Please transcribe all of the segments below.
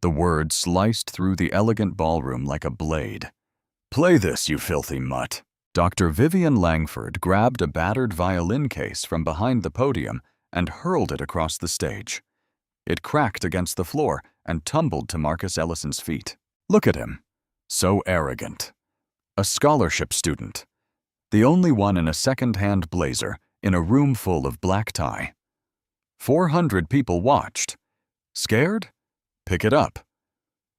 The word sliced through the elegant ballroom like a blade. "Play this, you filthy mutt." Dr. Vivian Langford grabbed a battered violin case from behind the podium and hurled it across the stage. It cracked against the floor and tumbled to Marcus Ellison's feet. Look at him. So arrogant. A scholarship student. The only one in a second-hand blazer in a room full of black tie. 400 people watched. Scared? Pick it up.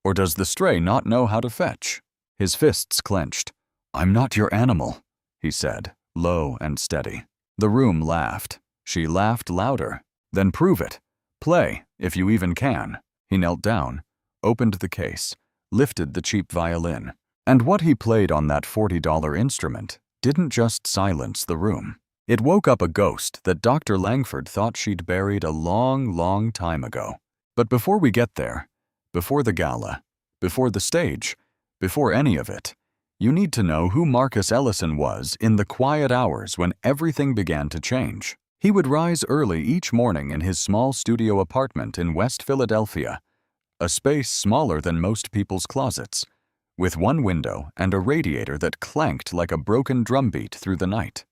Or does the stray not know how to fetch? His fists clenched. "I'm not your animal," he said, low and steady. The room laughed. She laughed louder. "Then prove it. Play, if you even can." He knelt down, opened the case, lifted the cheap violin. And what he played on that $40 instrument didn't just silence the room. It woke up a ghost that Dr. Langford thought she'd buried a long, long time ago. But before we get there, before the gala, before the stage, before any of it, you need to know who Marcus Ellison was in the quiet hours when everything began to change. He would rise early each morning in his small studio apartment in West Philadelphia, a space smaller than most people's closets, with one window and a radiator that clanked like a broken drumbeat through the night.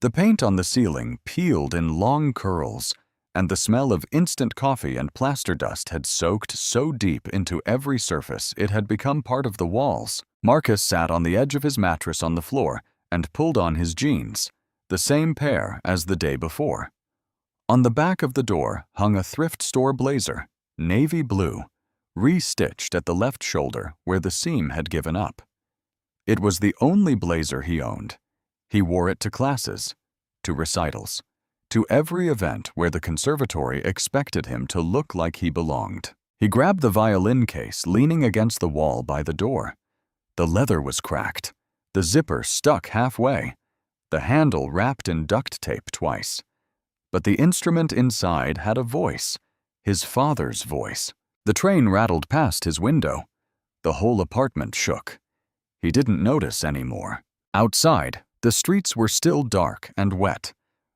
The paint on the ceiling peeled in long curls, and the smell of instant coffee and plaster dust had soaked so deep into every surface it had become part of the walls. Marcus sat on the edge of his mattress on the floor and pulled on his jeans, the same pair as the day before. On the back of the door hung a thrift store blazer, navy blue, re-stitched at the left shoulder where the seam had given up. It was the only blazer he owned. He wore it to classes, to recitals, to every event where the conservatory expected him to look like he belonged. He grabbed the violin case leaning against the wall by the door. The leather was cracked, the zipper stuck halfway, the handle wrapped in duct tape twice. But the instrument inside had a voice, his father's voice. The train rattled past his window. The whole apartment shook. He didn't notice anymore. Outside, the streets were still dark and wet,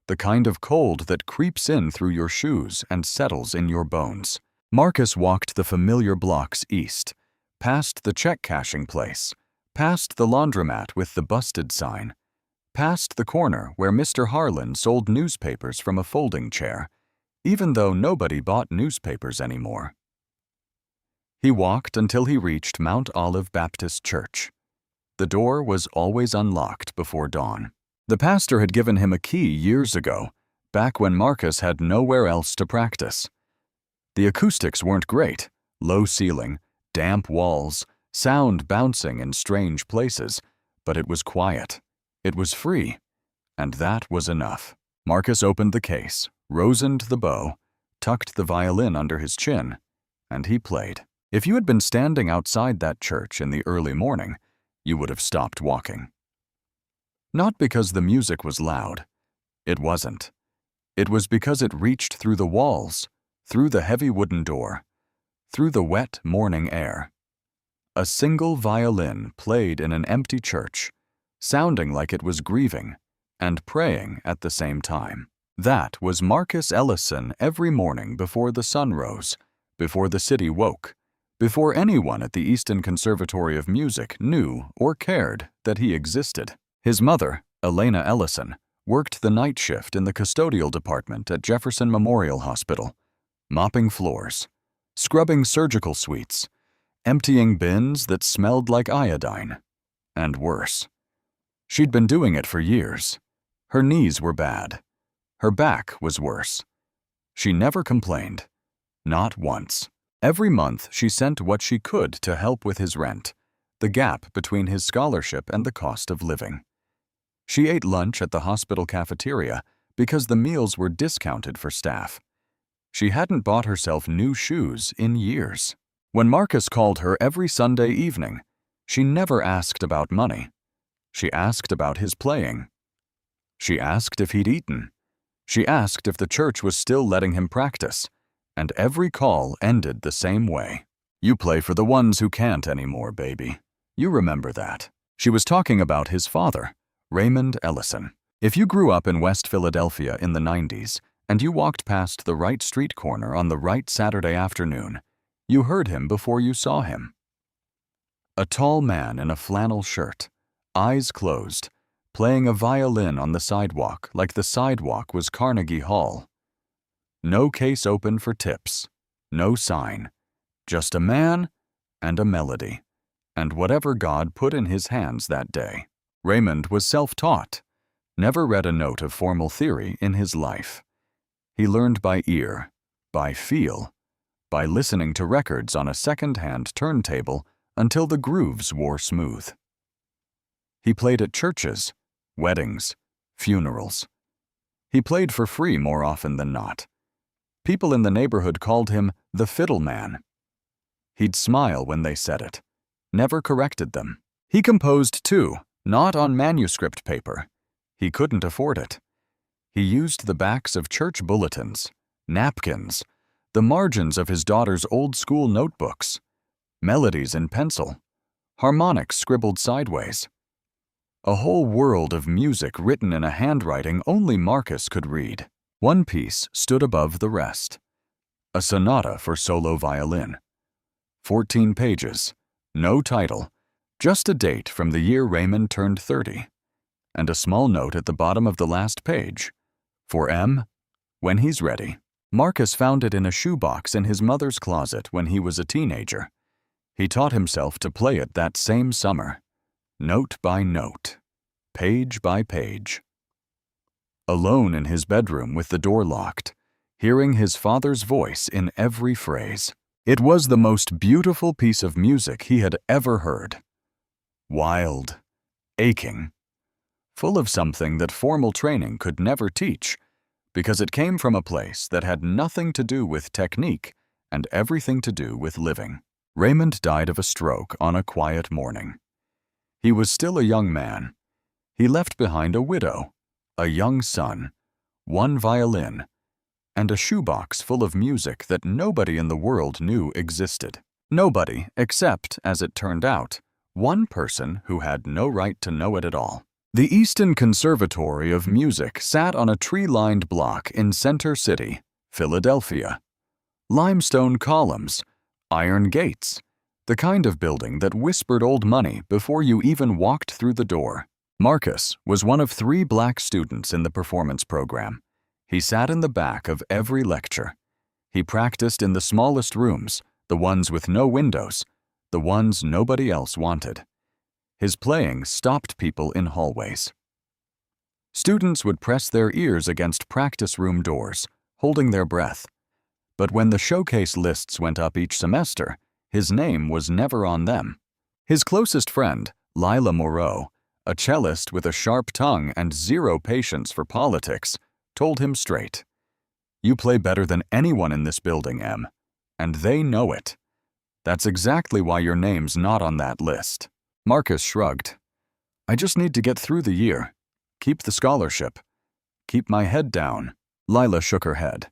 the kind of cold that creeps in through your shoes and settles in your bones. Marcus walked the familiar blocks east, past the check-cashing place, past the laundromat with the busted sign, past the corner where Mr. Harlan sold newspapers from a folding chair, even though nobody bought newspapers anymore. He walked until he reached Mount Olive Baptist Church. The door was always unlocked before dawn. The pastor had given him a key years ago, back when Marcus had nowhere else to practice. The acoustics weren't great, low ceiling, damp walls, sound bouncing in strange places, but it was quiet. It was free, and that was enough. Marcus opened the case, rosined the bow, tucked the violin under his chin, and he played. If you had been standing outside that church in the early morning, you would have stopped walking. Not because the music was loud. It wasn't. It was because it reached through the walls, through the heavy wooden door, through the wet morning air. A single violin played in an empty church, sounding like it was grieving and praying at the same time. That was Marcus Ellison every morning before the sun rose, before the city woke, before anyone at the Easton Conservatory of Music knew or cared that he existed. His mother, Elena Ellison, worked the night shift in the custodial department at Jefferson Memorial Hospital, mopping floors, scrubbing surgical suites, emptying bins that smelled like iodine, and worse. She'd been doing it for years. Her knees were bad. Her back was worse. She never complained. Not once. Every month she sent what she could to help with his rent, the gap between his scholarship and the cost of living. She ate lunch at the hospital cafeteria because the meals were discounted for staff. She hadn't bought herself new shoes in years. When Marcus called her every Sunday evening, she never asked about money. She asked about his playing. She asked if he'd eaten. She asked if the church was still letting him practice. And every call ended the same way. "You play for the ones who can't anymore, baby. You remember that." She was talking about his father, Raymond Ellison. If you grew up in West Philadelphia in the 90s, and you walked past the right street corner on the right Saturday afternoon, You heard him before you saw him. A tall man in a flannel shirt, eyes closed, playing a violin on the sidewalk like the sidewalk was Carnegie Hall. No case open for tips, no sign, just a man and a melody, and whatever God put in his hands that day. Raymond was self-taught, never read a note of formal theory in his life. He learned by ear, by feel, by listening to records on a second-hand turntable until the grooves wore smooth. He played at churches, weddings, funerals. He played for free more often than not. People in the neighborhood called him the fiddle man. He'd smile when they said it, never corrected them. He composed too, not on manuscript paper. He couldn't afford it. He used the backs of church bulletins, napkins, the margins of his daughter's old-school notebooks, melodies in pencil, harmonics scribbled sideways. A whole world of music written in a handwriting only Marcus could read. One piece stood above the rest. A sonata for solo violin. 14 pages, no title, just a date from the year Raymond turned 30, and a small note at the bottom of the last page. For M, when he's ready. Marcus found it in a shoebox in his mother's closet when he was a teenager. He taught himself to play it that same summer, note by note, page by page. Alone in his bedroom with the door locked, hearing his father's voice in every phrase. It was the most beautiful piece of music he had ever heard. Wild, aching, full of something that formal training could never teach, because it came from a place that had nothing to do with technique and everything to do with living. Raymond died of a stroke on a quiet morning. He was still a young man. He left behind a widow, a young son, one violin, and a shoebox full of music that nobody in the world knew existed. Nobody except, as it turned out, one person who had no right to know it at all. The Easton Conservatory of Music sat on a tree-lined block in Center City, Philadelphia. Limestone columns, iron gates, the kind of building that whispered old money before you even walked through the door. Marcus was one of 3 black students in the performance program. He sat in the back of every lecture. He practiced in the smallest rooms, the ones with no windows, the ones nobody else wanted. His playing stopped people in hallways. Students would press their ears against practice room doors, holding their breath. But when the showcase lists went up each semester, his name was never on them. His closest friend, Lila Moreau, a cellist with a sharp tongue and zero patience for politics, told him straight, "You play better than anyone in this building, Em, and they know it. That's exactly why your name's not on that list." Marcus shrugged. "I just need to get through the year, keep the scholarship, keep my head down." Lila shook her head.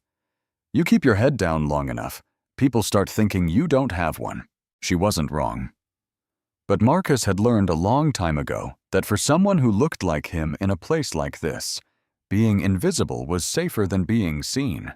"You keep your head down long enough, people start thinking you don't have one." She wasn't wrong. But Marcus had learned a long time ago that for someone who looked like him in a place like this, being invisible was safer than being seen.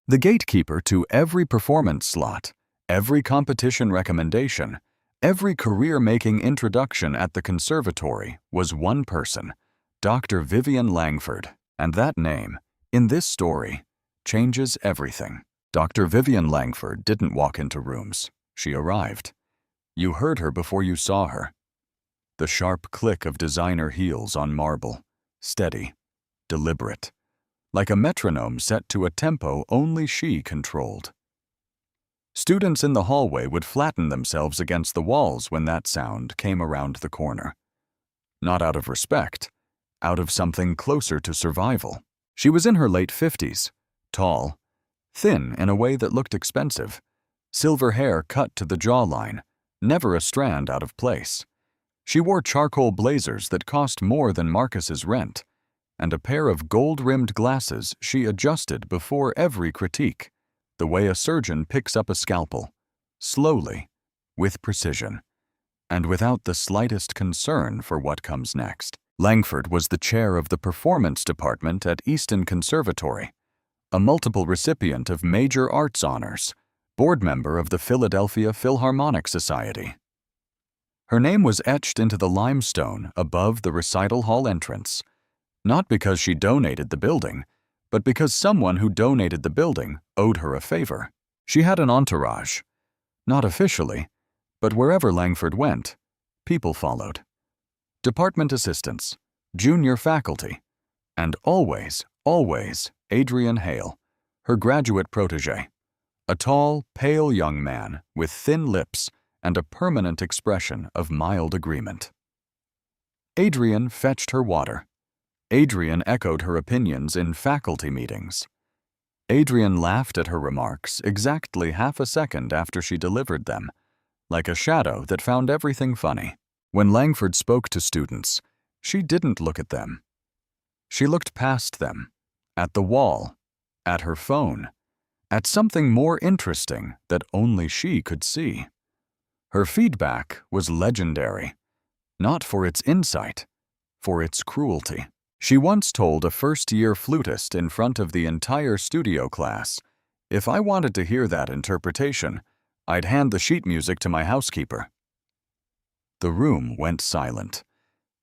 The gatekeeper to every performance slot, every competition recommendation, every career-making introduction at the conservatory was one person, Dr. Vivian Langford, and that name, in this story, changes everything. Dr. Vivian Langford didn't walk into rooms. She arrived. You heard her before you saw her. The sharp click of designer heels on marble, steady, deliberate, like a metronome set to a tempo only she controlled. Students in the hallway would flatten themselves against the walls when that sound came around the corner. Not out of respect, out of something closer to survival. She was in her late 50s, tall, thin in a way that looked expensive, silver hair cut to the jawline, never a strand out of place. She wore charcoal blazers that cost more than Marcus's rent, and a pair of gold-rimmed glasses she adjusted before every critique, the way a surgeon picks up a scalpel, slowly, with precision, and without the slightest concern for what comes next. Langford was the chair of the performance department at Easton Conservatory, a multiple recipient of major arts honors, board member of the Philadelphia Philharmonic Society. Her name was etched into the limestone above the recital hall entrance, not because she donated the building, but because someone who donated the building owed her a favor. She had an entourage. Not officially, but wherever Langford went, people followed. Department assistants, junior faculty, and always, Adrian Hale, her graduate protege, a tall, pale young man with thin lips and a permanent expression of mild agreement. Adrian fetched her water. Adrian echoed her opinions in faculty meetings. Adrian laughed at her remarks exactly half a second after she delivered them, like a shadow that found everything funny. When Langford spoke to students, she didn't look at them. She looked past them, at the wall, at her phone, at something more interesting that only she could see. Her feedback was legendary, not for its insight, for its cruelty. She once told a first-year flutist in front of the entire studio class, "If I wanted to hear that interpretation, I'd hand the sheet music to my housekeeper." The room went silent.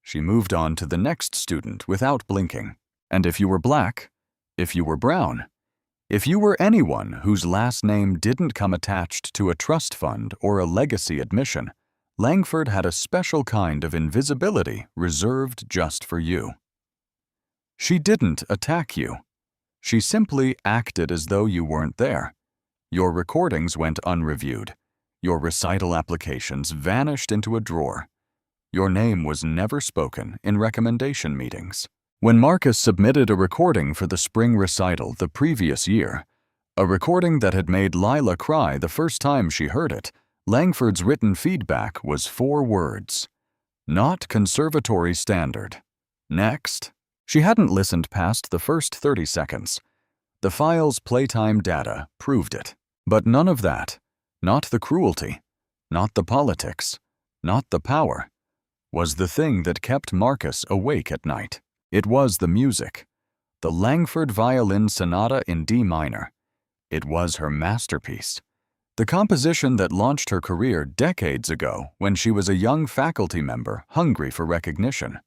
She moved on to the next student without blinking. And if you were black, if you were brown, if you were anyone whose last name didn't come attached to a trust fund or a legacy admission, Langford had a special kind of invisibility reserved just for you. She didn't attack you. She simply acted as though you weren't there. Your recordings went unreviewed. Your recital applications vanished into a drawer. Your name was never spoken in recommendation meetings. When Marcus submitted a recording for the spring recital the previous year, a recording that had made Lila cry the first time she heard it, Langford's written feedback was 4 words. Not conservatory standard. Next. She hadn't listened past the first 30 seconds. The file's playtime data proved it. But none of that, not the cruelty, not the politics, not the power, was the thing that kept Marcus awake at night. It was the music. The Langford Violin Sonata in D minor. It was her masterpiece. The composition that launched her career decades ago when she was a young faculty member hungry for recognition.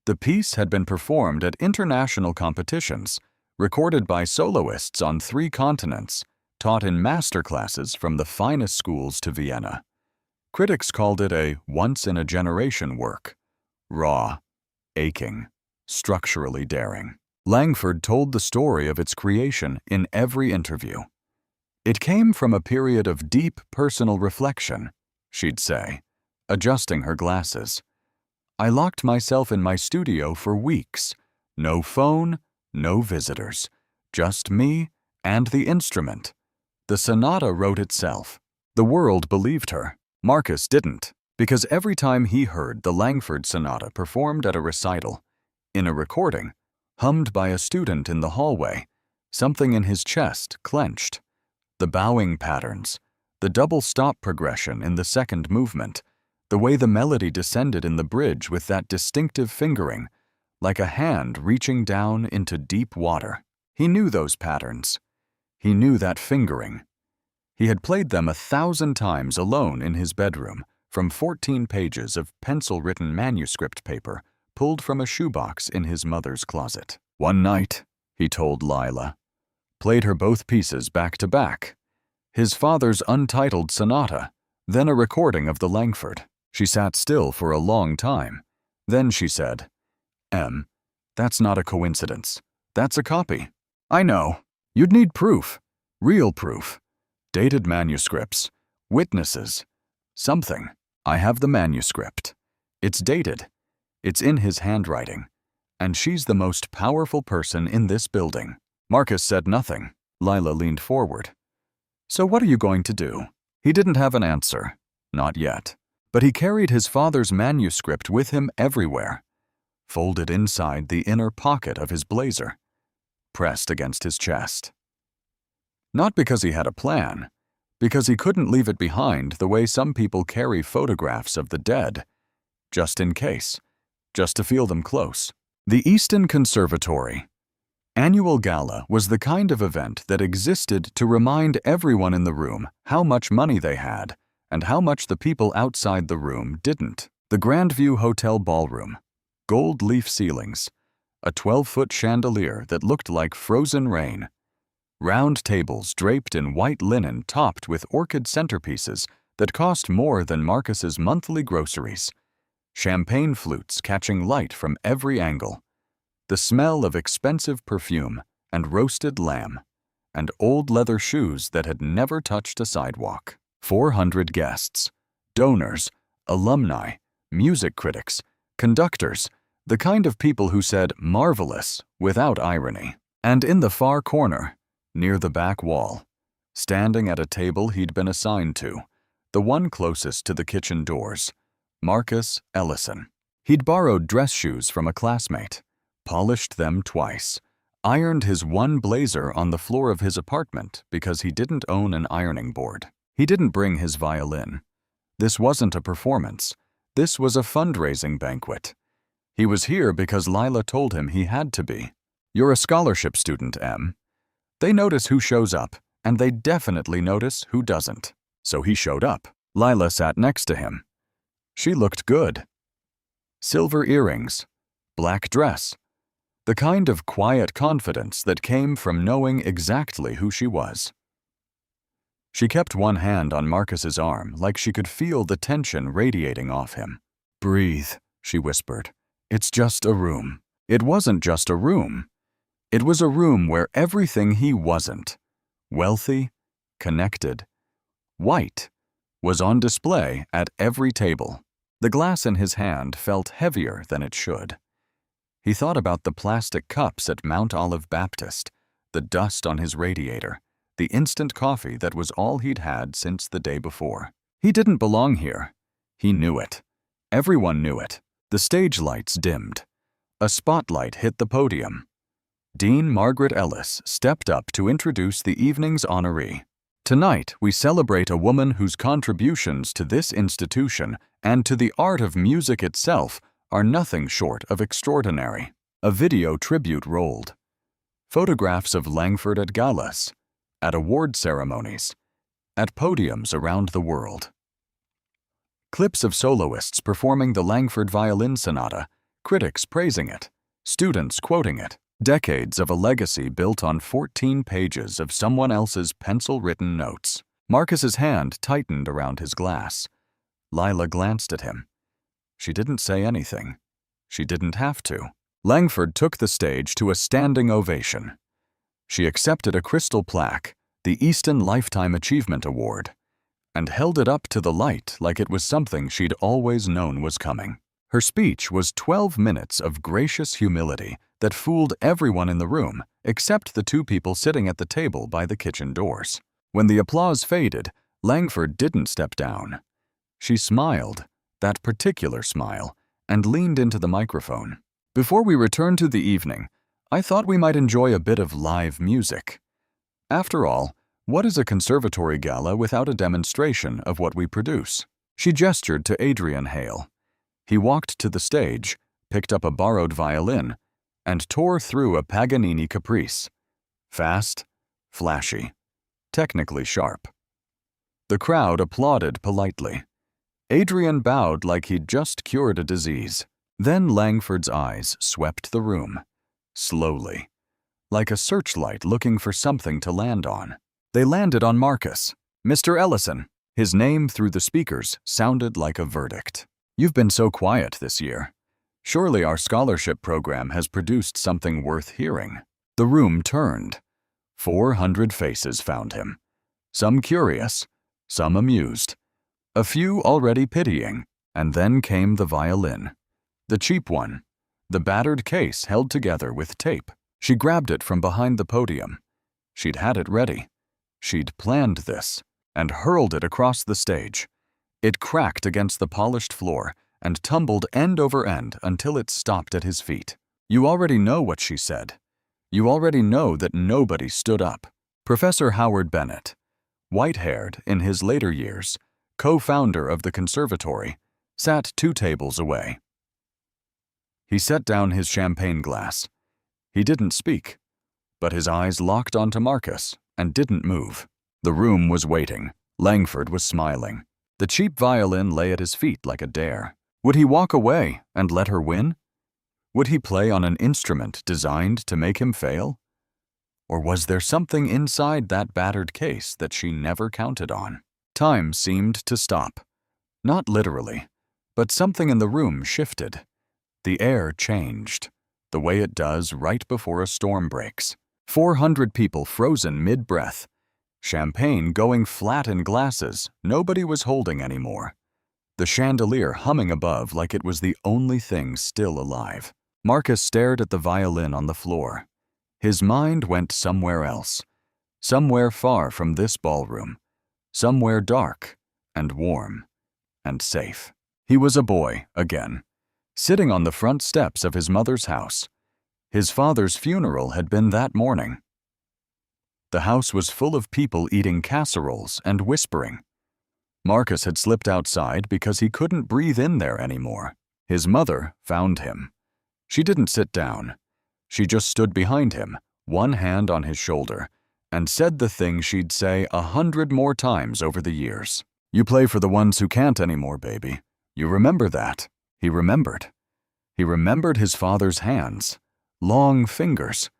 The piece had been performed at international competitions, recorded by soloists on 3 continents, taught in master classes from the finest schools to Vienna. Critics called it a once-in-a-generation work. Raw, aching, structurally daring. Langford told the story of its creation in every interview. It came from a period of deep personal reflection, she'd say, adjusting her glasses. I locked myself in my studio for weeks. No phone, no visitors. Just me and the instrument. The sonata wrote itself. The world believed her. Marcus didn't, because every time he heard the Langford Sonata performed at a recital, in a recording, hummed by a student in the hallway, something in his chest clenched. The bowing patterns, the double stop progression in the second movement, the way the melody descended in the bridge with that distinctive fingering, like a hand reaching down into deep water. He knew those patterns. He knew that fingering. He had played them 1,000 times alone in his bedroom from 14 pages of pencil-written manuscript paper pulled from a shoebox in his mother's closet. One night, he told Lila, played her both pieces back to back. His father's untitled sonata, then a recording of the Langford. She sat still for a long time. Then she said, That's not a coincidence. That's a copy. I know. You'd need proof. Real proof. Dated manuscripts. Witnesses. Something. I have the manuscript. It's dated. It's in his handwriting. And she's the most powerful person in this building." Marcus said nothing. Lila leaned forward. "So what are you going to do?" He didn't have an answer. Not yet. But he carried his father's manuscript with him everywhere, folded inside the inner pocket of his blazer, pressed against his chest. Not because he had a plan, because he couldn't leave it behind the way some people carry photographs of the dead, just in case, just to feel them close. The Easton Conservatory. Annual gala was the kind of event that existed to remind everyone in the room how much money they had and how much the people outside the room didn't. The Grandview Hotel ballroom, gold leaf ceilings, a 12-foot chandelier that looked like frozen rain, round tables draped in white linen topped with orchid centerpieces that cost more than Marcus's monthly groceries, champagne flutes catching light from every angle, the smell of expensive perfume and roasted lamb, and old leather shoes that had never touched a sidewalk. 400 guests, donors, alumni, music critics, conductors, the kind of people who said marvelous without irony. And in the far corner, near the back wall, standing at a table he'd been assigned to, the one closest to the kitchen doors, Marcus Ellison. He'd borrowed dress shoes from a classmate, polished them twice, ironed his one blazer on the floor of his apartment because he didn't own an ironing board. He didn't bring his violin. This wasn't a performance. This was a fundraising banquet. He was here because Lila told him he had to be. You're a scholarship student, Em. They notice who shows up, and they definitely notice who doesn't. So he showed up. Lila sat next to him. She looked good. Silver earrings, black dress, the kind of quiet confidence that came from knowing exactly who she was. She kept one hand on Marcus's arm like she could feel the tension radiating off him. "Breathe," she whispered. "It's just a room." It wasn't just a room. It was a room where everything he wasn't, wealthy, connected, white, was on display at every table. The glass in his hand felt heavier than it should. He thought about the plastic cups at Mount Olive Baptist, the dust on his radiator, the instant coffee that was all he'd had since the day before. He didn't belong here. He knew it. Everyone knew it. The stage lights dimmed. A spotlight hit the podium. Dean Margaret Ellis stepped up to introduce the evening's honoree. Tonight, we celebrate a woman whose contributions to this institution and to the art of music itself are nothing short of extraordinary. A video tribute rolled. Photographs of Langford at galas, at award ceremonies, at podiums around the world. Clips of soloists performing the Langford Violin Sonata, critics praising it, students quoting it. Decades of a legacy built on 14 pages of someone else's pencil-written notes. Marcus's hand tightened around his glass. Lila glanced at him. She didn't say anything. She didn't have to. Langford took the stage to a standing ovation. She accepted a crystal plaque, the Easton Lifetime Achievement Award, and held it up to the light like it was something she'd always known was coming. Her speech was 12 minutes of gracious humility that fooled everyone in the room except the two people sitting at the table by the kitchen doors. When the applause faded, Langford didn't step down. She smiled, that particular smile, and leaned into the microphone. "Before we return to the evening, I thought we might enjoy a bit of live music. After all, what is a conservatory gala without a demonstration of what we produce?" She gestured to Adrian Hale. He walked to the stage, picked up a borrowed violin, and tore through a Paganini caprice. Fast, flashy, technically sharp. The crowd applauded politely. Adrian bowed like he'd just cured a disease. Then Langford's eyes swept the room, slowly, like a searchlight looking for something to land on. They landed on Marcus. "Mr. Ellison." His name through the speakers sounded like a verdict. "You've been so quiet this year. Surely our scholarship program has produced something worth hearing." The room turned. 400 faces found him. Some curious, some amused, a few already pitying, and then came the violin. The cheap one, the battered case held together with tape. She grabbed it from behind the podium. She'd had it ready. She'd planned this, and hurled it across the stage. It cracked against the polished floor and tumbled end over end until it stopped at his feet. You already know what she said. You already know that nobody stood up. Professor Howard Bennett, white-haired in his later years, co-founder of the conservatory, sat 2 tables away. He set down his champagne glass. He didn't speak. but his eyes locked onto Marcus and didn't move. The room was waiting. Langford was smiling. The cheap violin lay at his feet like a dare. Would he walk away and let her win? Would he play on an instrument designed to make him fail? Or was there something inside that battered case that she never counted on? Time seemed to stop. Not literally, but something in the room shifted. The air changed, the way it does right before a storm breaks. 400 people frozen mid-breath. Champagne going flat in glasses nobody was holding anymore. The chandelier humming above like it was the only thing still alive. Marcus stared at the violin on the floor. His mind went somewhere else, somewhere far from this ballroom, somewhere dark and warm and safe. He was a boy again, sitting on the front steps of his mother's house. His father's funeral had been that morning. The house was full of people eating casseroles and whispering. Marcus had slipped outside because he couldn't breathe in there anymore. His mother found him. She didn't sit down. She just stood behind him, one hand on his shoulder, and said the thing she'd say 100 more times over the years. "You play for the ones who can't anymore, baby. You remember that." He remembered. He remembered his father's hands, long fingers,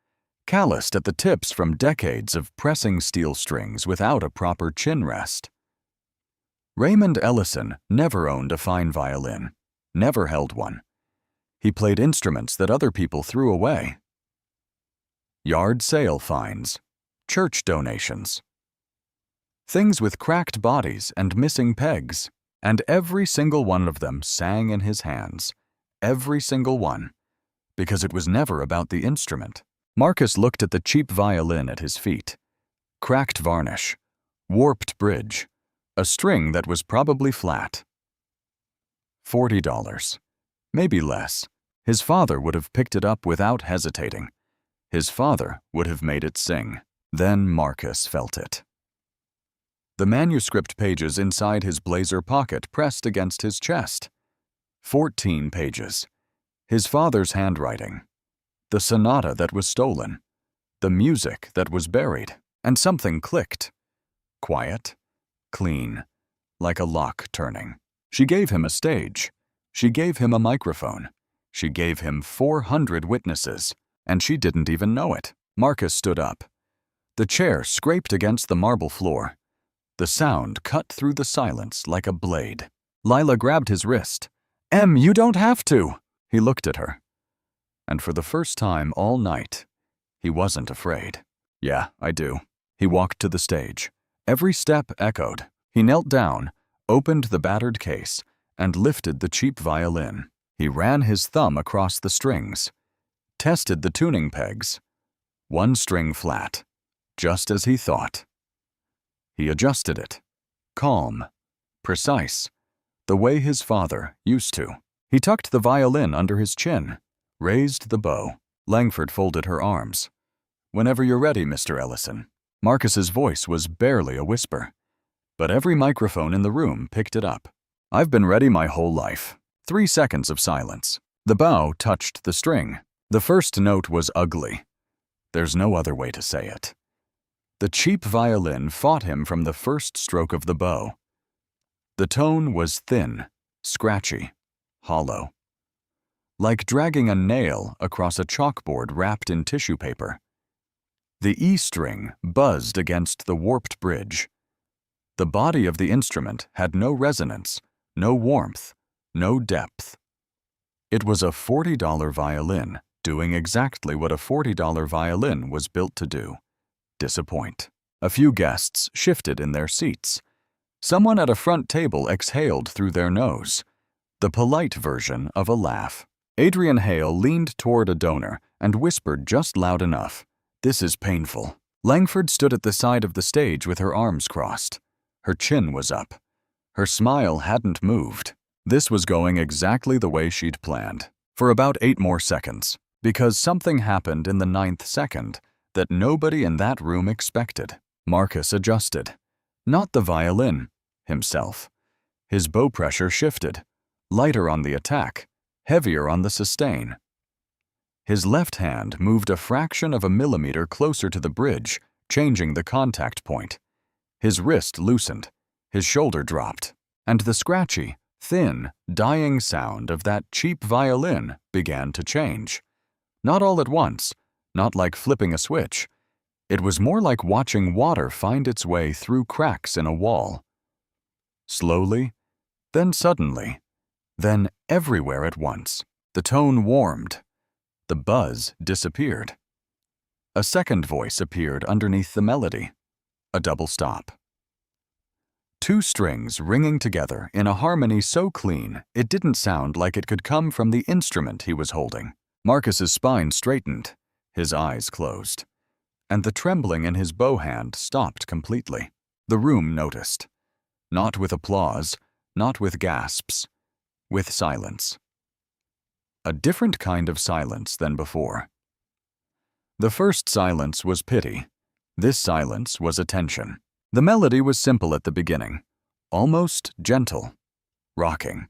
calloused at the tips from decades of pressing steel strings without a proper chin rest. Raymond Ellison never owned a fine violin, never held one. He played instruments that other people threw away. Yard sale finds, church donations, things with cracked bodies and missing pegs, and every single one of them sang in his hands, every single one, because it was never about the instrument. Marcus looked at the cheap violin at his feet. Cracked varnish, warped bridge, a string that was probably flat. $40, maybe less. His father would have picked it up without hesitating. His father would have made it sing. Then Marcus felt it. The manuscript pages inside his blazer pocket pressed against his chest. 14 pages. His father's handwriting. The sonata that was stolen. The music that was buried. And something clicked. Quiet, clean, like a lock turning. She gave him a stage. She gave him a microphone. She gave him 400 witnesses, and she didn't even know it. Marcus stood up. The chair scraped against the marble floor. The sound cut through the silence like a blade. Lila grabbed his wrist. "Em, you don't have to." He looked at her. And for the first time all night, he wasn't afraid. "Yeah, I do." He walked to the stage. Every step echoed. He knelt down, opened the battered case, and lifted the cheap violin. He ran his thumb across the strings, tested the tuning pegs. One string flat, just as he thought. He adjusted it, calm, precise, the way his father used to. He tucked the violin under his chin, raised the bow. Langford folded her arms. "Whenever you're ready, Mr. Ellison." Marcus's voice was barely a whisper, but every microphone in the room picked it up. "I've been ready my whole life." 3 seconds of silence. The bow touched the string. The first note was ugly. There's no other way to say it. The cheap violin fought him from the first stroke of the bow. The tone was thin, scratchy, hollow. Like dragging a nail across a chalkboard wrapped in tissue paper. The E string buzzed against the warped bridge. The body of the instrument had no resonance, no warmth, no depth. It was a $40 violin, doing exactly what a $40 violin was built to do: disappoint. A few guests shifted in their seats. Someone at a front table exhaled through their nose, the polite version of a laugh. Adrian Hale leaned toward a donor and whispered just loud enough, "This is painful." Langford stood at the side of the stage with her arms crossed. Her chin was up. Her smile hadn't moved. This was going exactly the way she'd planned, for about 8 more seconds, because something happened in the 9th second that nobody in that room expected. Marcus adjusted. Not the violin, himself. His bow pressure shifted, lighter on the attack, heavier on the sustain. His left hand moved a fraction of a millimeter closer to the bridge, changing the contact point. His wrist loosened, his shoulder dropped, and the scratchy, thin, dying sound of that cheap violin began to change. Not all at once, not like flipping a switch. It was more like watching water find its way through cracks in a wall. Slowly, then suddenly, then everywhere at once, the tone warmed. The buzz disappeared. A second voice appeared underneath the melody, a double stop. Two strings ringing together in a harmony so clean it didn't sound like it could come from the instrument he was holding. Marcus's spine straightened, his eyes closed, and the trembling in his bow hand stopped completely. The room noticed. Not with applause, not with gasps, with silence. A different kind of silence than before. The first silence was pity. This silence was attention. The melody was simple at the beginning, almost gentle, rocking.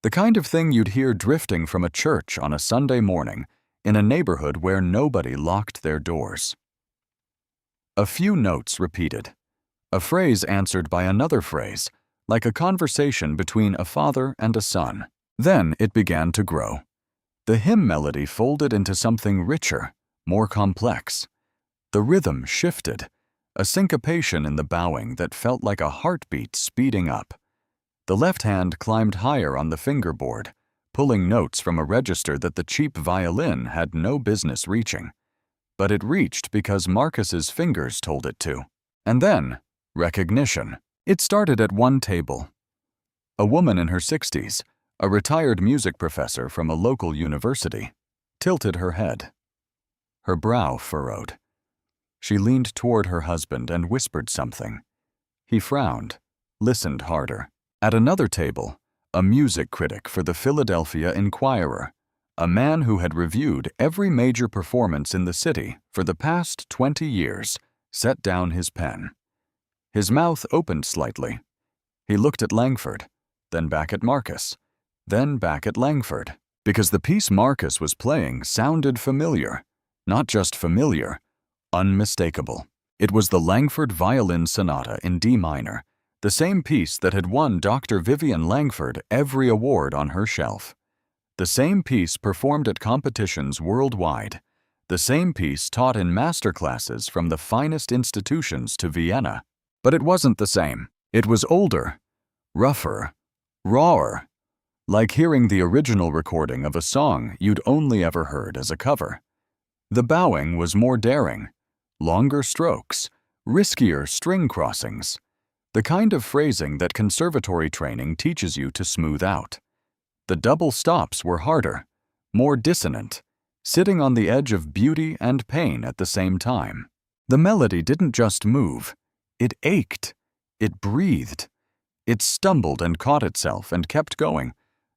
The kind of thing you'd hear drifting from a church on a Sunday morning in a neighborhood where nobody locked their doors. A few notes repeated, a phrase answered by another phrase, like a conversation between a father and a son. Then it began to grow. The hymn melody folded into something richer, more complex. The rhythm shifted, a syncopation in the bowing that felt like a heartbeat speeding up. The left hand climbed higher on the fingerboard, pulling notes from a register that the cheap violin had no business reaching. But it reached because Marcus's fingers told it to. And then, recognition. It started at one table. A woman in her 60s, a retired music professor from a local university, tilted her head. Her brow furrowed. She leaned toward her husband and whispered something. He frowned, listened harder. At another table, a music critic for the Philadelphia Inquirer, a man who had reviewed every major performance in the city for the past 20 years, set down his pen. His mouth opened slightly. He looked at Langford, then back at Marcus, then back at Langford, because the piece Marcus was playing sounded familiar. Not just familiar, unmistakable. It was the Langford Violin Sonata in D minor, the same piece that had won Dr. Vivian Langford every award on her shelf. The same piece performed at competitions worldwide. The same piece taught in master classes from the finest institutions to Vienna. But it wasn't the same. It was older, rougher, rawer, like hearing the original recording of a song you'd only ever heard as a cover. The bowing was more daring, longer strokes, riskier string crossings, the kind of phrasing that conservatory training teaches you to smooth out. The double stops were harder, more dissonant, sitting on the edge of beauty and pain at the same time. The melody didn't just move, it ached, it breathed, it stumbled and caught itself and kept going,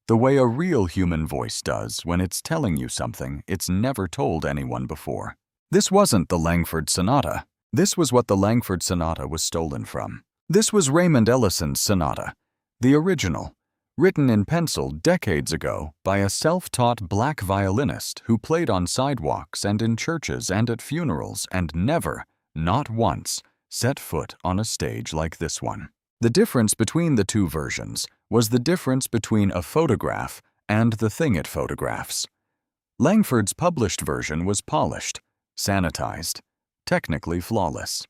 the way a real human voice does when it's telling you something it's never told anyone before. This wasn't the Langford Sonata. This was what the Langford Sonata was stolen from. This was Raymond Ellison's Sonata, the original, written in pencil decades ago by a self-taught black violinist who played on sidewalks and in churches and at funerals and never, not once, set foot on a stage like this one. The difference between the two versions was the difference between a photograph and the thing it photographs. Langford's published version was polished, sanitized, technically flawless.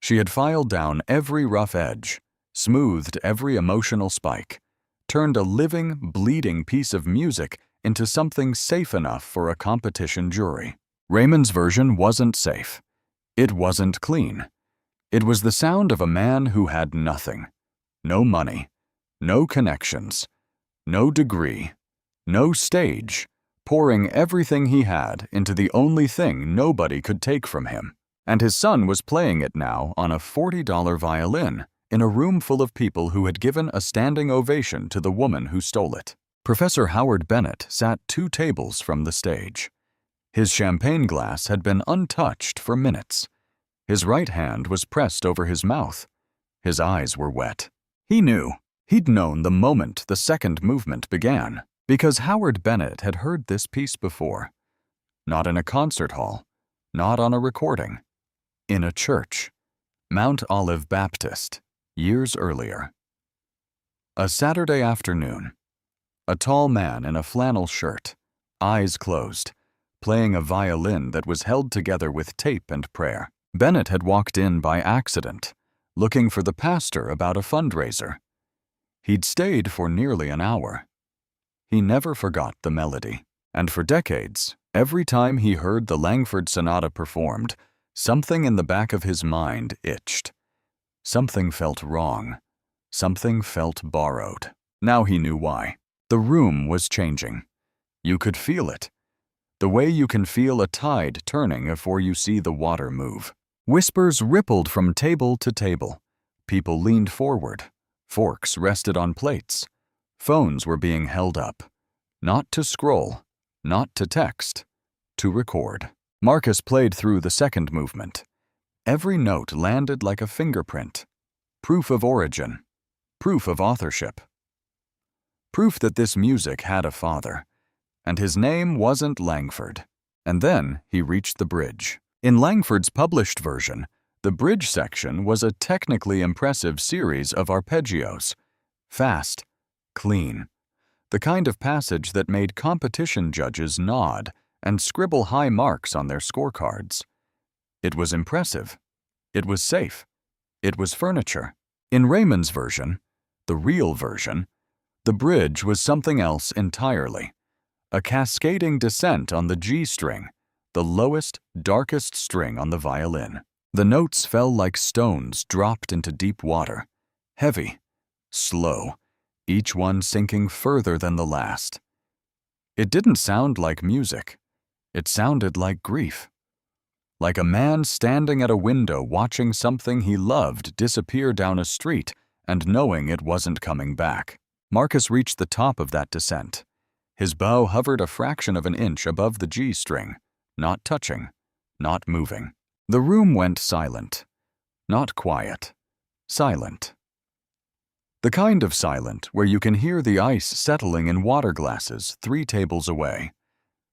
She had filed down every rough edge, smoothed every emotional spike, turned a living, bleeding piece of music into something safe enough for a competition jury. Raymond's version wasn't safe. It wasn't clean. It was the sound of a man who had nothing. No money, no connections, no degree, no stage, pouring everything he had into the only thing nobody could take from him. And his son was playing it now on a $40 violin in a room full of people who had given a standing ovation to the woman who stole it. Professor Howard Bennett sat 2 tables from the stage. His champagne glass had been untouched for minutes. His right hand was pressed over his mouth. His eyes were wet. He knew. He'd known the moment the second movement began. Because Howard Bennett had heard this piece before. Not in a concert hall, not on a recording. In a church, Mount Olive Baptist, years earlier. A Saturday afternoon. A tall man in a flannel shirt, eyes closed, playing a violin that was held together with tape and prayer. Bennett had walked in by accident, looking for the pastor about a fundraiser. He'd stayed for nearly an hour. He never forgot the melody, and for decades, every time he heard the Langford Sonata performed, something in the back of his mind itched. Something felt wrong. Something felt borrowed. Now he knew why. The room was changing. You could feel it. The way you can feel a tide turning before you see the water move. Whispers rippled from table to table. People leaned forward. Forks rested on plates. Phones were being held up. Not to scroll, not to text, to record. Marcus played through the second movement. Every note landed like a fingerprint. Proof of origin. Proof of authorship. Proof that this music had a father. And his name wasn't Langford. And then he reached the bridge. In Langford's published version, the bridge section was a technically impressive series of arpeggios. Fast, clean. The kind of passage that made competition judges nod and scribble high marks on their scorecards. It was impressive. It was safe. It was furniture. In Raymond's version, the real version, the bridge was something else entirely. A cascading descent on the G string, the lowest, darkest string on the violin. The notes fell like stones dropped into deep water, heavy, slow, each one sinking further than the last. It didn't sound like music. It sounded like grief. Like a man standing at a window watching something he loved disappear down a street and knowing it wasn't coming back. Marcus reached the top of that descent. His bow hovered a fraction of an inch above the G string, not touching, not moving. The room went silent. Not quiet. Silent. The kind of silent where you can hear the ice settling in water glasses 3 tables away.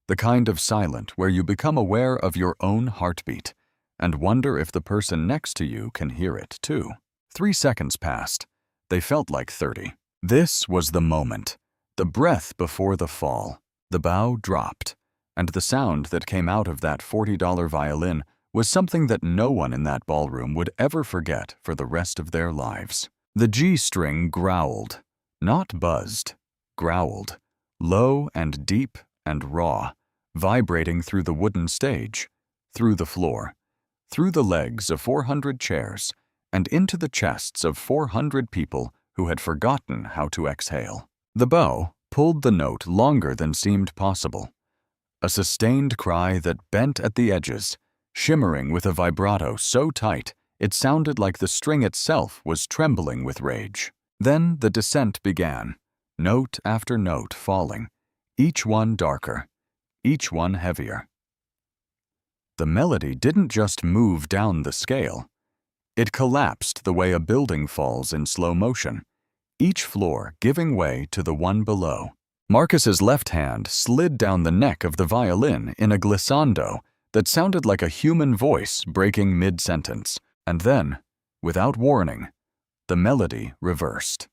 The kind of silent where you become aware of your own heartbeat and wonder if the person next to you can hear it too. 3 seconds passed. They felt like 30. This was the moment. The breath before the fall. The bow dropped, and the sound that came out of that $40 violin was something that no one in that ballroom would ever forget for the rest of their lives. The G string growled, not buzzed, growled, low and deep and raw, vibrating through the wooden stage, through the floor, through the legs of 400 chairs, and into the chests of 400 people who had forgotten how to exhale. The bow pulled the note longer than seemed possible. A sustained cry that bent at the edges, shimmering with a vibrato so tight it sounded like the string itself was trembling with rage. Then the descent began, note after note falling, each one darker, each one heavier. The melody didn't just move down the scale. It collapsed the way a building falls in slow motion, each floor giving way to the one below. Marcus's left hand slid down the neck of the violin in a glissando that sounded like a human voice breaking mid-sentence. And then, without warning, the melody reversed.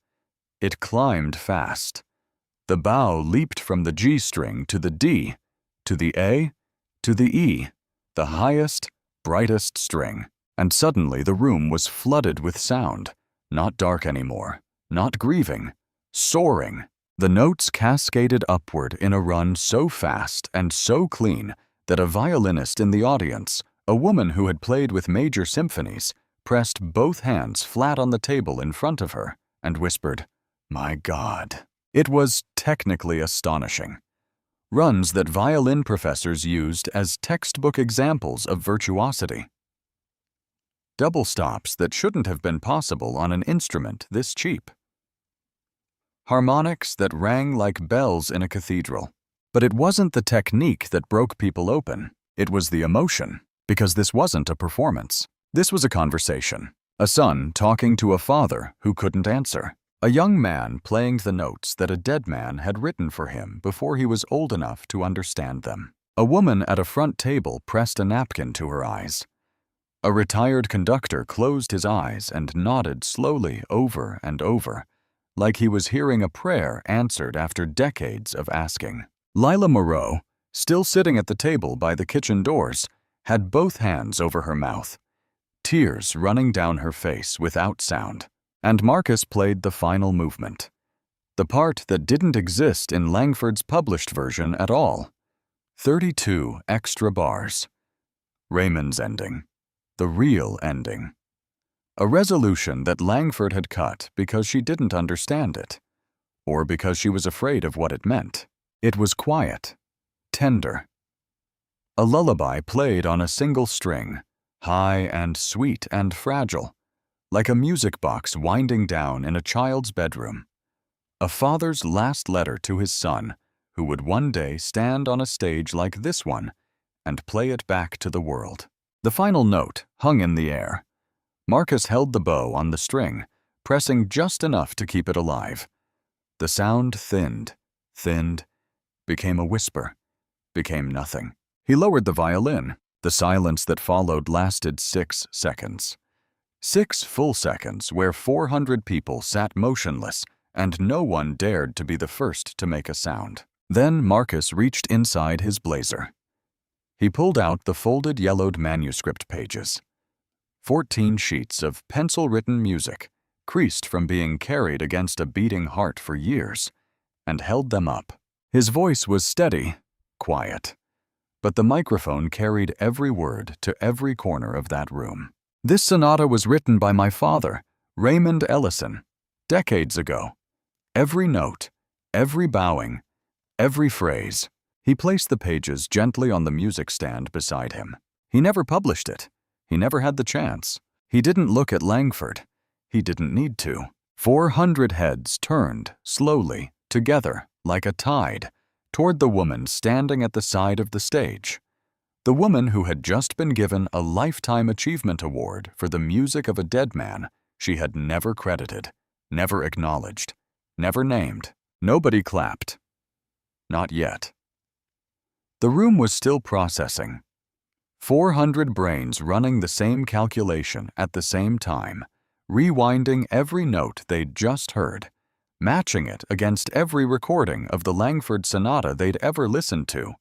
It climbed fast. The bow leaped from the G string to the D, to the A, to the E, the highest, brightest string. And suddenly the room was flooded with sound, not dark anymore, not grieving, soaring. The notes cascaded upward in a run so fast and so clean that a violinist in the audience, a woman who had played with major symphonies, pressed both hands flat on the table in front of her and whispered, "My God." It was technically astonishing. Runs that violin professors used as textbook examples of virtuosity. Double stops that shouldn't have been possible on an instrument this cheap. Harmonics that rang like bells in a cathedral. But it wasn't the technique that broke people open. It was the emotion, because this wasn't a performance. This was a conversation. A son talking to a father who couldn't answer. A young man playing the notes that a dead man had written for him before he was old enough to understand them. A woman at a front table pressed a napkin to her eyes. A retired conductor closed his eyes and nodded slowly over and over, like he was hearing a prayer answered after decades of asking. Lila Moreau, still sitting at the table by the kitchen doors, had both hands over her mouth, tears running down her face without sound. And Marcus played the final movement, the part that didn't exist in Langford's published version at all. 32 extra bars. Raymond's ending. The real ending. A resolution that Langford had cut because she didn't understand it, or because she was afraid of what it meant. It was quiet, tender. A lullaby played on a single string, high and sweet and fragile, like a music box winding down in a child's bedroom. A father's last letter to his son, who would one day stand on a stage like this one and play it back to the world. The final note hung in the air. Marcus held the bow on the string, pressing just enough to keep it alive. The sound thinned, became a whisper, became nothing. He lowered the violin. The silence that followed lasted 6 seconds. 6 full seconds where 400 people sat motionless and no one dared to be the first to make a sound. Then Marcus reached inside his blazer. He pulled out the folded yellowed manuscript pages. 14 sheets of pencil-written music, creased from being carried against a beating heart for years, and held them up. His voice was steady, quiet, but the microphone carried every word to every corner of that room. This sonata was written by my father, Raymond Ellison, decades ago. Every note, every bowing, every phrase. He placed the pages gently on the music stand beside him. He never published it. He never had the chance. He didn't look at Langford. He didn't need to. 400 heads turned, slowly, together, like a tide, toward the woman standing at the side of the stage. The woman who had just been given a Lifetime Achievement Award for the music of a dead man she had never credited, never acknowledged, never named. Nobody clapped. Not yet. The room was still processing. 400 brains running the same calculation at the same time, rewinding every note they'd just heard, matching it against every recording of the Langford Sonata they'd ever listened to,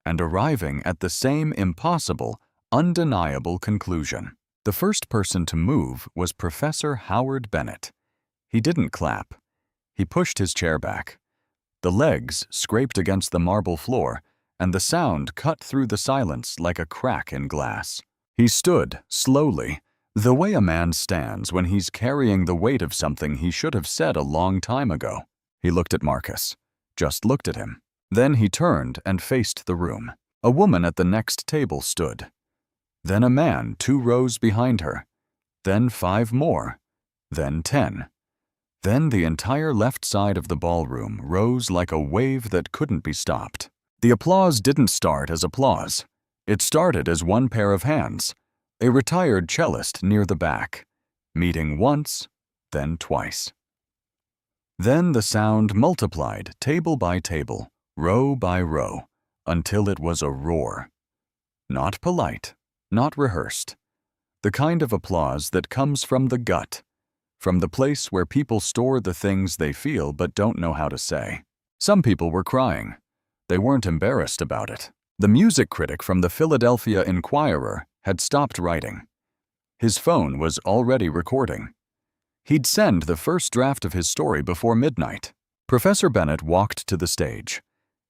and arriving at the same impossible, undeniable conclusion. The first person to move was Professor Howard Bennett. He didn't clap. He pushed his chair back. The legs scraped against the marble floor, and the sound cut through the silence like a crack in glass. He stood, slowly, the way a man stands when he's carrying the weight of something he should have said a long time ago. He looked at Marcus, just looked at him. Then he turned and faced the room. A woman at the next table stood. Then a man 2 rows behind her. Then 5 more. Then 10. Then the entire left side of the ballroom rose like a wave that couldn't be stopped. The applause didn't start as applause. It started as one pair of hands, a retired cellist near the back, meeting once, then twice. Then the sound multiplied table by table, row by row, until it was a roar. Not polite, not rehearsed. The kind of applause that comes from the gut, from the place where people store the things they feel but don't know how to say. Some people were crying. They weren't embarrassed about it. The music critic from the Philadelphia Inquirer had stopped writing. His phone was already recording. He'd send the first draft of his story before midnight. Professor Bennett walked to the stage.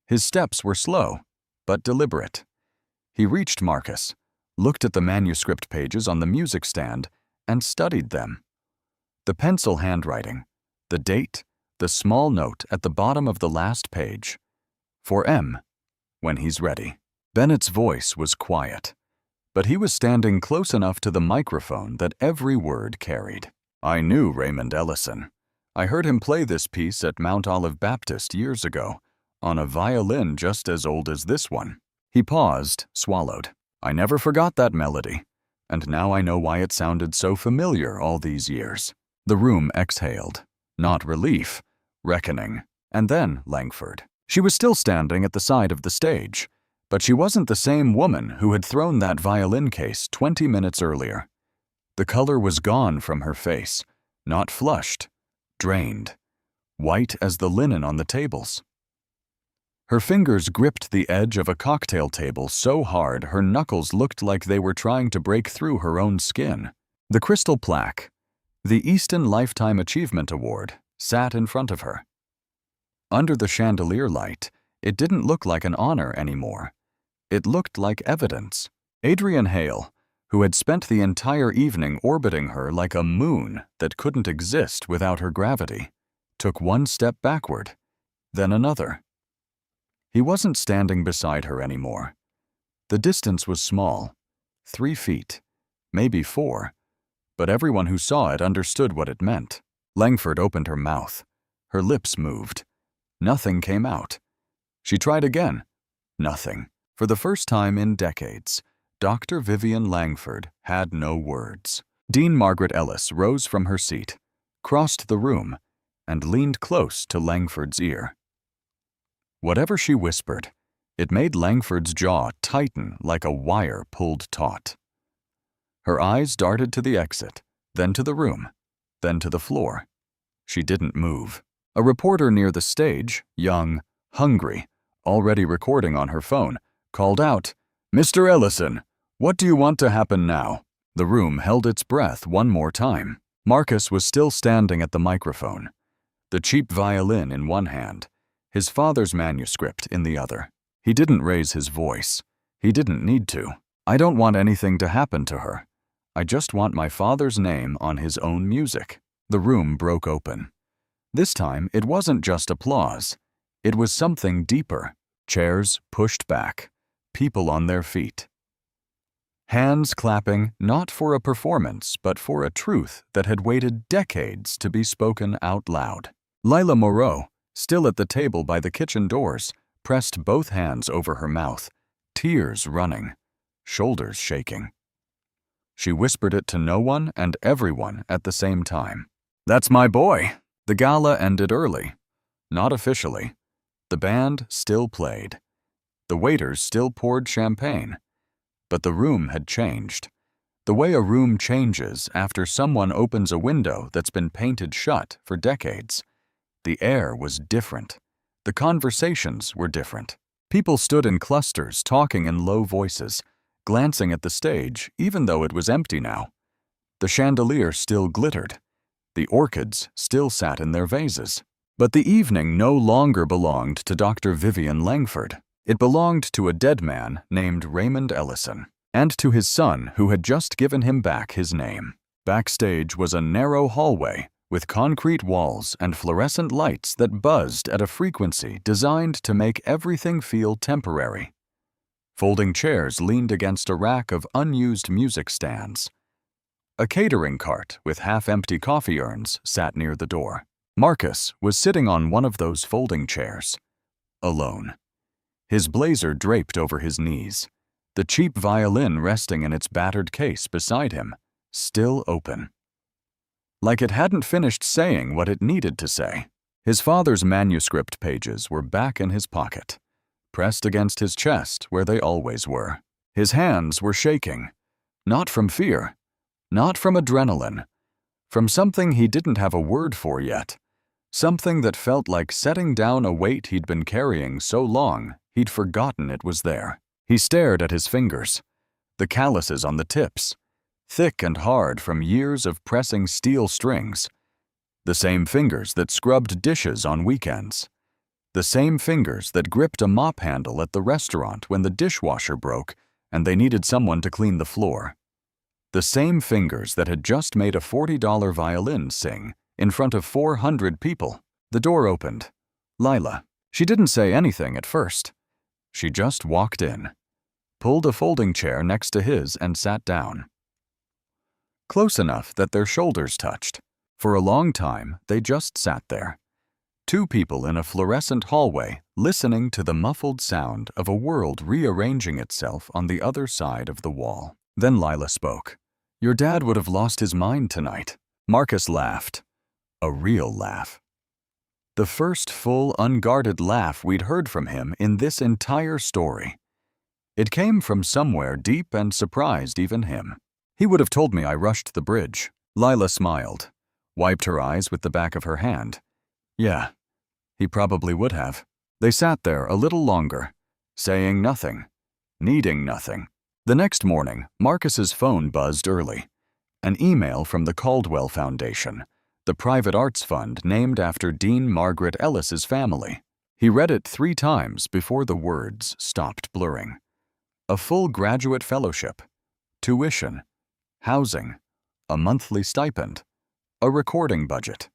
His steps were slow, but deliberate. He reached Marcus, looked at the manuscript pages on the music stand, and studied them. The pencil handwriting, the date, the small note at the bottom of the last page. For M, when he's ready. Bennett's voice was quiet, but he was standing close enough to the microphone that every word carried. I knew Raymond Ellison. I heard him play this piece at Mount Olive Baptist years ago, on a violin just as old as this one. He paused, swallowed. I never forgot that melody, and now I know why it sounded so familiar all these years. The room exhaled. Not relief, reckoning. And then Langford. She was still standing at the side of the stage, but she wasn't the same woman who had thrown that violin case 20 minutes earlier. The color was gone from her face, not flushed, drained, white as the linen on the tables. Her fingers gripped the edge of a cocktail table so hard her knuckles looked like they were trying to break through her own skin. The crystal plaque, the Easton Lifetime Achievement Award, sat in front of her. Under the chandelier light, it didn't look like an honor anymore. It looked like evidence. Adrian Hale, who had spent the entire evening orbiting her like a moon that couldn't exist without her gravity, took one step backward, then another. He wasn't standing beside her anymore. The distance was small, 3 feet, maybe 4, but everyone who saw it understood what it meant. Langford opened her mouth. Her lips moved. Nothing came out. She tried again. Nothing. For the first time in decades, Dr. Vivian Langford had no words. Dean Margaret Ellis rose from her seat, crossed the room, and leaned close to Langford's ear. Whatever she whispered, it made Langford's jaw tighten like a wire pulled taut. Her eyes darted to the exit, then to the room, then to the floor. She didn't move. A reporter near the stage, young, hungry, already recording on her phone, called out, "Mr. Ellison, what do you want to happen now?" The room held its breath one more time. Marcus was still standing at the microphone, the cheap violin in one hand, his father's manuscript in the other. He didn't raise his voice. He didn't need to. "I don't want anything to happen to her. I just want my father's name on his own music." The room broke open. This time, it wasn't just applause. It was something deeper. Chairs pushed back, people on their feet. Hands clapping not for a performance, but for a truth that had waited decades to be spoken out loud. Lila Moreau, still at the table by the kitchen doors, pressed both hands over her mouth, tears running, shoulders shaking. She whispered it to no one and everyone at the same time. "That's my boy." The gala ended early. Not officially. The band still played. The waiters still poured champagne. But the room had changed. The way a room changes after someone opens a window that's been painted shut for decades. The air was different. The conversations were different. People stood in clusters talking in low voices, glancing at the stage even though it was empty now. The chandelier still glittered. The orchids still sat in their vases. But the evening no longer belonged to Dr. Vivian Langford. It belonged to a dead man named Raymond Ellison, and to his son who had just given him back his name. Backstage was a narrow hallway with concrete walls and fluorescent lights that buzzed at a frequency designed to make everything feel temporary. Folding chairs leaned against a rack of unused music stands. A catering cart with half-empty coffee urns sat near the door. Marcus was sitting on one of those folding chairs, alone. His blazer draped over his knees, the cheap violin resting in its battered case beside him, still open. Like it hadn't finished saying what it needed to say. His father's manuscript pages were back in his pocket, pressed against his chest where they always were. His hands were shaking, not from fear, not from adrenaline, from something he didn't have a word for yet, something that felt like setting down a weight he'd been carrying so long he'd forgotten it was there. He stared at his fingers, the calluses on the tips, thick and hard from years of pressing steel strings, the same fingers that scrubbed dishes on weekends, the same fingers that gripped a mop handle at the restaurant when the dishwasher broke and they needed someone to clean the floor. The same fingers that had just made a $40 violin sing in front of 400 people. The door opened. Lila. She didn't say anything at first. She just walked in, pulled a folding chair next to his and sat down. Close enough that their shoulders touched. For a long time, they just sat there. Two people in a fluorescent hallway listening to the muffled sound of a world rearranging itself on the other side of the wall. Then Lila spoke. "Your dad would have lost his mind tonight." Marcus laughed. A real laugh. The first full, unguarded laugh we'd heard from him in this entire story. It came from somewhere deep and surprised even him. He would have told me I rushed the bridge. Lila smiled, wiped her eyes with the back of her hand. Yeah, he probably would have. They sat there a little longer, saying nothing, needing nothing. The next morning, Marcus's phone buzzed early. An email from the Caldwell Foundation, the private arts fund named after Dean Margaret Ellis's family. He read it 3 times before the words stopped blurring. A full graduate fellowship, tuition, housing, a monthly stipend, a recording budget.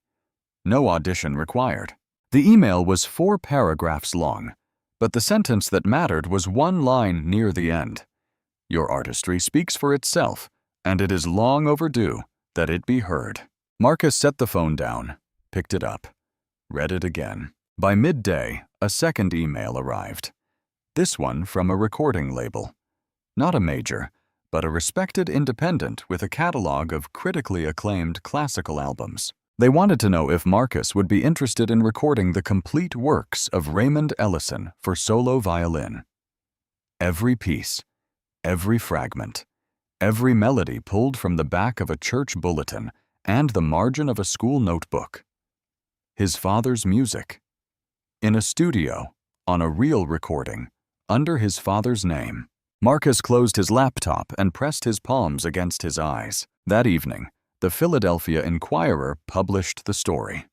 No audition required. The email was 4 paragraphs long, but the sentence that mattered was 1 line near the end. Your artistry speaks for itself, and it is long overdue that it be heard. Marcus set the phone down, picked it up, read it again. By midday, a second email arrived. This one from a recording label. Not a major, but a respected independent with a catalog of critically acclaimed classical albums. They wanted to know if Marcus would be interested in recording the complete works of Raymond Ellison for solo violin. Every piece, every fragment, every melody pulled from the back of a church bulletin and the margin of a school notebook. His father's music. In a studio, on a real recording, under his father's name. Marcus closed his laptop and pressed his palms against his eyes. That evening, the Philadelphia Inquirer published the story.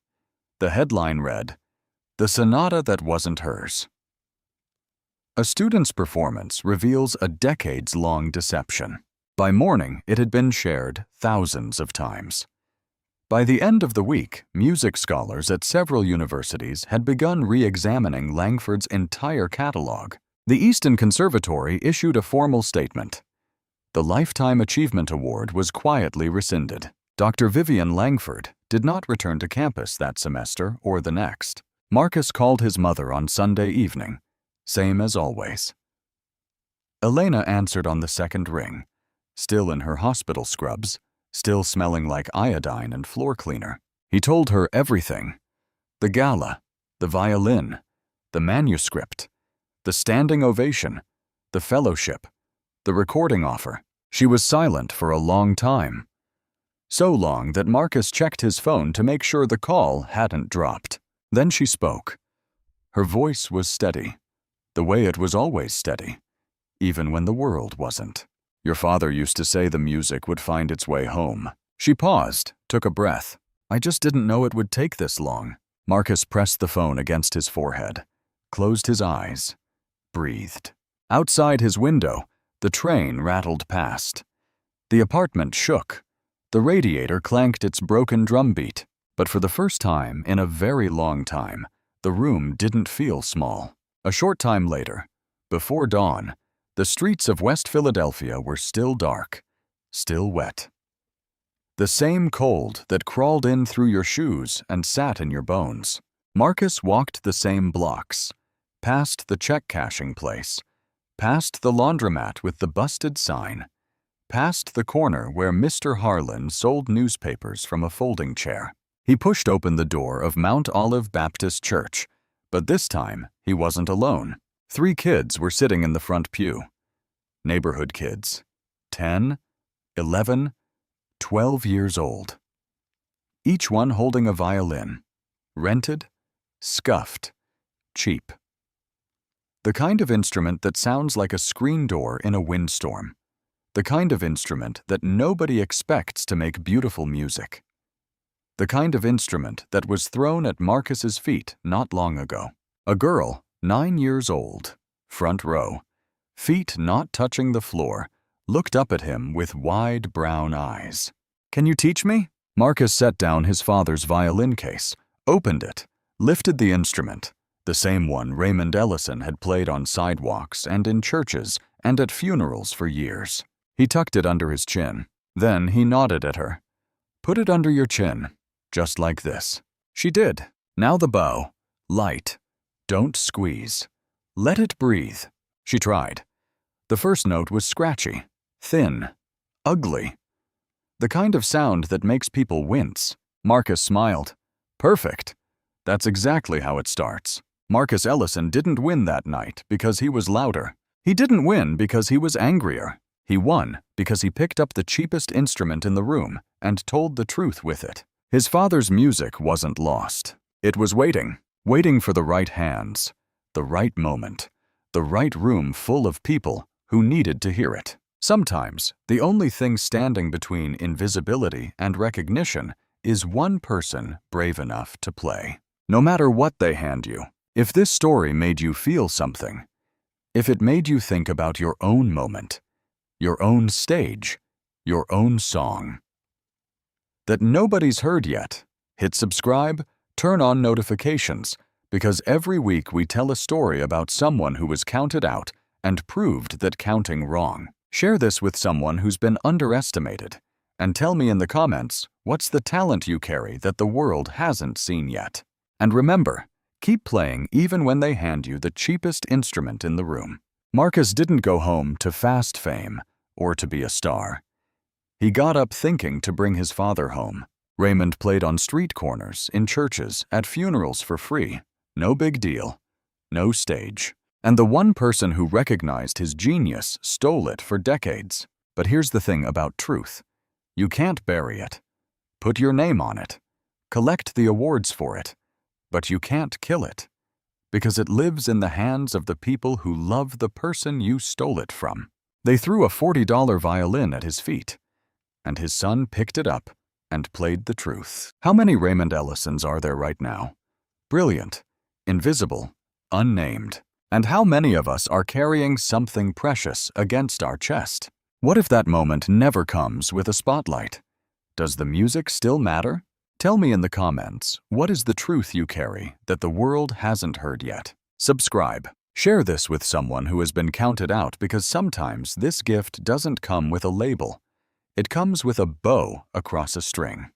The headline read, "The Sonata That Wasn't Hers." A student's performance reveals a decades-long deception. By morning, it had been shared thousands of times. By the end of the week, music scholars at several universities had begun re-examining Langford's entire catalog. The Easton Conservatory issued a formal statement. The Lifetime Achievement Award was quietly rescinded. Dr. Vivian Langford did not return to campus that semester or the next. Marcus called his mother on Sunday evening, same as always. Elena answered on the second ring, still in her hospital scrubs, still smelling like iodine and floor cleaner. He told her everything. The gala, the violin, the manuscript, the standing ovation, the fellowship, the recording offer. She was silent for a long time. So long that Marcus checked his phone to make sure the call hadn't dropped. Then she spoke. Her voice was steady, the way it was always steady, even when the world wasn't. Your father used to say the music would find its way home. She paused, took a breath. I just didn't know it would take this long. Marcus pressed the phone against his forehead, closed his eyes, breathed. Outside his window, the train rattled past. The apartment shook. The radiator clanked its broken drumbeat. But for the first time in a very long time, the room didn't feel small. A short time later, before dawn, the streets of West Philadelphia were still dark, still wet. The same cold that crawled in through your shoes and sat in your bones. Marcus walked the same blocks, past the check-cashing place, past the laundromat with the busted sign, past the corner where Mr. Harlan sold newspapers from a folding chair. He pushed open the door of Mount Olive Baptist Church, but this time he wasn't alone. 3 kids were sitting in the front pew. Neighborhood kids, 10, 11, 12 years old. Each one holding a violin, rented, scuffed, cheap. The kind of instrument that sounds like a screen door in a windstorm. The kind of instrument that nobody expects to make beautiful music. The kind of instrument that was thrown at Marcus's feet not long ago. A girl, 9 years old, front row, feet not touching the floor, looked up at him with wide brown eyes. Can you teach me? Marcus set down his father's violin case, opened it, lifted the instrument, the same one Raymond Ellison had played on sidewalks and in churches and at funerals for years. He tucked it under his chin. Then he nodded at her. Put it under your chin, just like this. She did. Now the bow. Light. Don't squeeze. Let it breathe. She tried. The first note was scratchy, thin, ugly. The kind of sound that makes people wince. Marcus smiled. Perfect. That's exactly how it starts. Marcus Ellison didn't win that night because he was louder. He didn't win because he was angrier. He won because he picked up the cheapest instrument in the room and told the truth with it. His father's music wasn't lost. It was waiting for the right hands, the right moment, the right room full of people who needed to hear it. Sometimes, the only thing standing between invisibility and recognition is one person brave enough to play. No matter what they hand you, if this story made you feel something, if it made you think about your own moment, your own stage, your own song that nobody's heard yet, hit subscribe, turn on notifications, because every week we tell a story about someone who was counted out and proved that counting wrong. Share this with someone who's been underestimated, and tell me in the comments what's the talent you carry that the world hasn't seen yet. And remember, keep playing even when they hand you the cheapest instrument in the room. Marcus didn't go home to fast fame or to be a star. He got up thinking to bring his father home. Raymond played on street corners, in churches, at funerals for free. No big deal. No stage. And the one person who recognized his genius stole it for decades. But here's the thing about truth. You can't bury it. Put your name on it. Collect the awards for it. But you can't kill it. Because it lives in the hands of the people who love the person you stole it from. They threw a $40 violin at his feet, and his son picked it up and played the truth. How many Raymond Ellisons are there right now? Brilliant, invisible, unnamed. And how many of us are carrying something precious against our chest? What if that moment never comes with a spotlight? Does the music still matter? Tell me in the comments, what is the truth you carry that the world hasn't heard yet? Subscribe. Share this with someone who has been counted out, because sometimes this gift doesn't come with a label. It comes with a bow across a string.